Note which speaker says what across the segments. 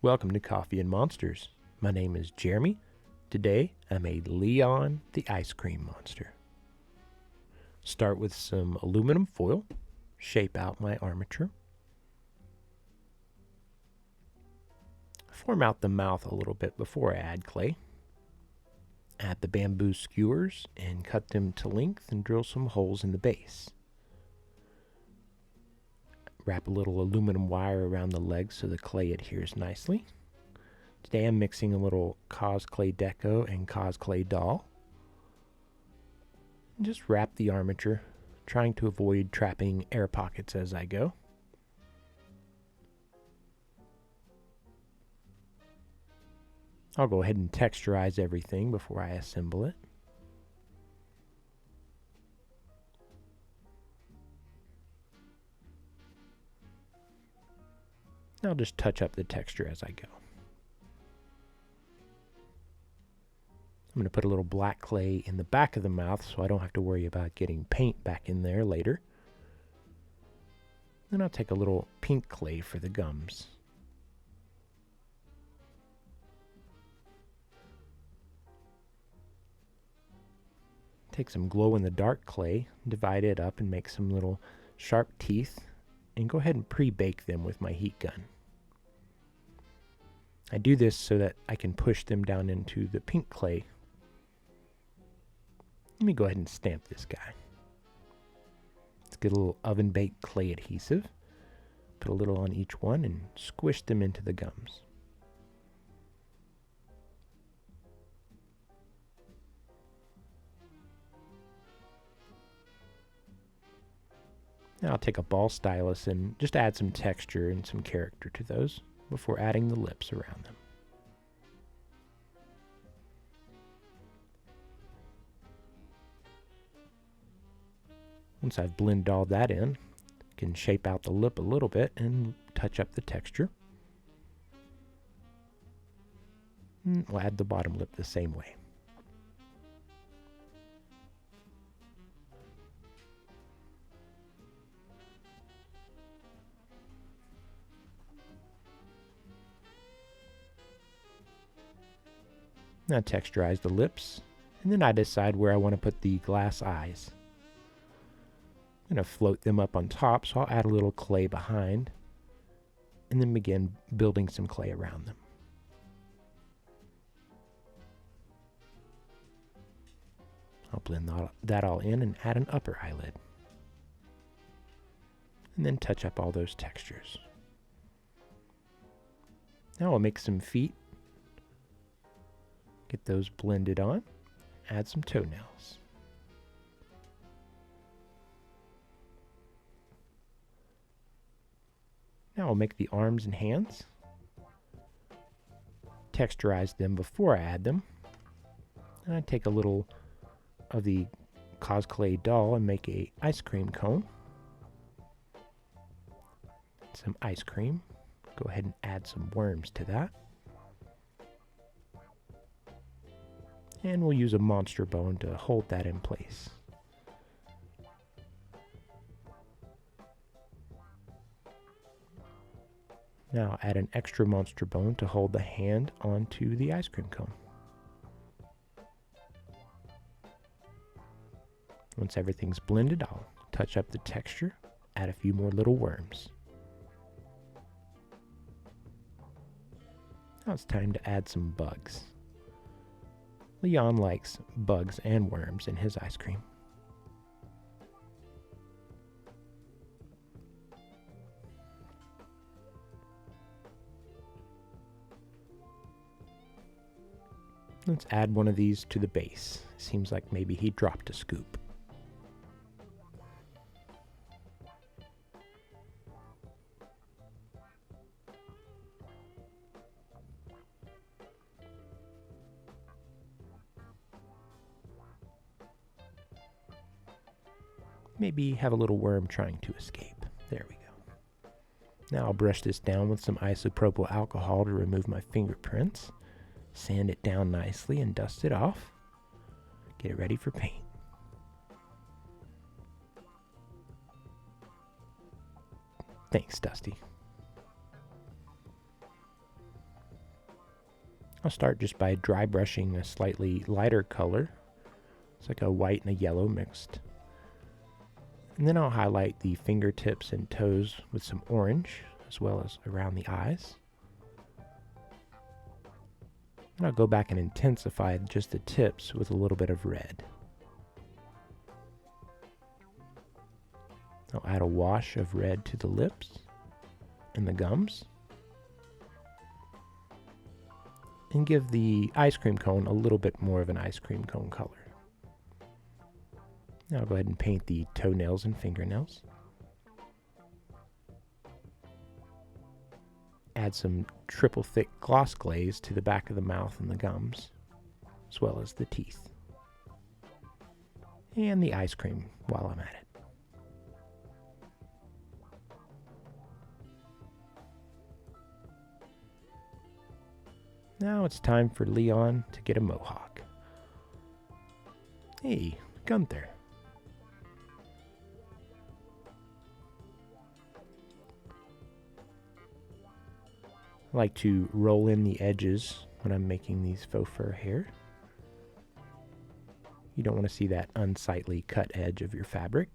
Speaker 1: Welcome to Coffee and Monsters. My name is Jeremy. Today I made Leon the ice cream monster. Start with some aluminum foil. Shape out my armature. Form out the mouth a little bit before I add clay. Add the bamboo skewers and cut them to length and drill some holes in the base. Wrap a little aluminum wire around the legs so the clay adheres nicely. Today I'm mixing a little cosclay deco and cosclay doll. And just wrap the armature, trying to avoid trapping air pockets as I go. I'll go ahead and texturize everything before I assemble it. I'll just touch up the texture as I go. I'm going to put a little black clay in the back of the mouth so I don't have to worry about getting paint back in there later. Then I'll take a little pink clay for the gums. Take some glow-in-the-dark clay, divide it up and make some little sharp teeth, and go ahead and pre-bake them with my heat gun. I do this so that I can push them down into the pink clay. Let me go ahead and stamp this guy. Let's get a little oven-baked clay adhesive. Put a little on each one and squish them into the gums. Now I'll take a ball stylus and just add some texture and some character to those before adding the lips around them. Once I've blended all that in, I can shape out the lip a little bit and touch up the texture. And we'll add the bottom lip the same way. Now texturize the lips, and then I decide where I want to put the glass eyes. I'm going to float them up on top, so I'll add a little clay behind, and then begin building some clay around them. I'll blend that all in and add an upper eyelid. And then touch up all those textures. Now I'll make some feet. Get those blended on. Add some toenails. Now I'll make the arms and hands. Texturize them before I add them. And I take a little of the cosclay doll and make a ice cream cone. Some ice cream. Go ahead and add some worms to that. And we'll use a monster bone to hold that in place. Now add an extra monster bone to hold the hand onto the ice cream cone. Once everything's blended, I'll touch up the texture, add a few more little worms. Now it's time to add some bugs. Leon likes bugs and worms in his ice cream. Let's add one of these to the base. Seems like maybe he dropped a scoop. Maybe have a little worm trying to escape. There we go. Now I'll brush this down with some isopropyl alcohol to remove my fingerprints. Sand it down nicely and dust it off. Get it ready for paint. Thanks, Dusty. I'll start just by dry brushing a slightly lighter color. It's like a white and a yellow mixed. And then I'll highlight the fingertips and toes with some orange, as well as around the eyes. And I'll go back and intensify just the tips with a little bit of red. I'll add a wash of red to the lips and the gums. And give the ice cream cone a little bit more of an ice cream cone color. Now I'll go ahead and paint the toenails and fingernails. Add some triple thick gloss glaze to the back of the mouth and the gums, as well as the teeth. And the ice cream while I'm at it. Now it's time for Leon to get a mohawk. Hey, Gunther. I like to roll in the edges when I'm making these faux fur hair. You don't want to see that unsightly cut edge of your fabric.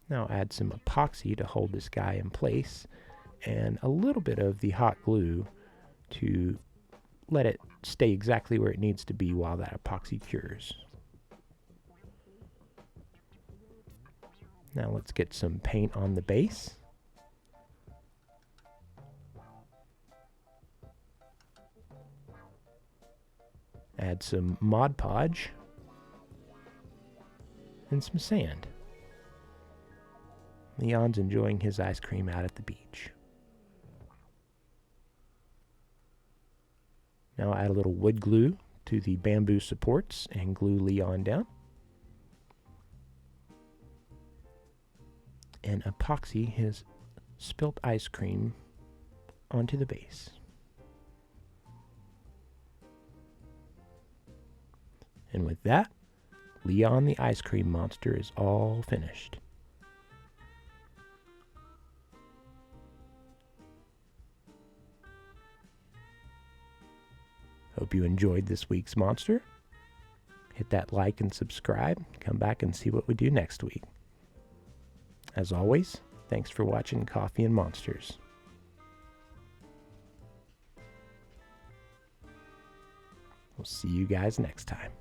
Speaker 1: Now add some epoxy to hold this guy in place, and a little bit of the hot glue to let it stay exactly where it needs to be while that epoxy cures. Now let's get some paint on the base. Add some Mod Podge and some sand. Leon's enjoying his ice cream out at the beach. Now add a little wood glue to the bamboo supports and glue Leon down. And epoxy his spilt ice cream onto the base. And with that, Leon the ice cream monster is all finished. Hope you enjoyed this week's monster. Hit that like and subscribe. Come back and see what we do next week. As always, thanks for watching Coffee and Monsters. We'll see you guys next time.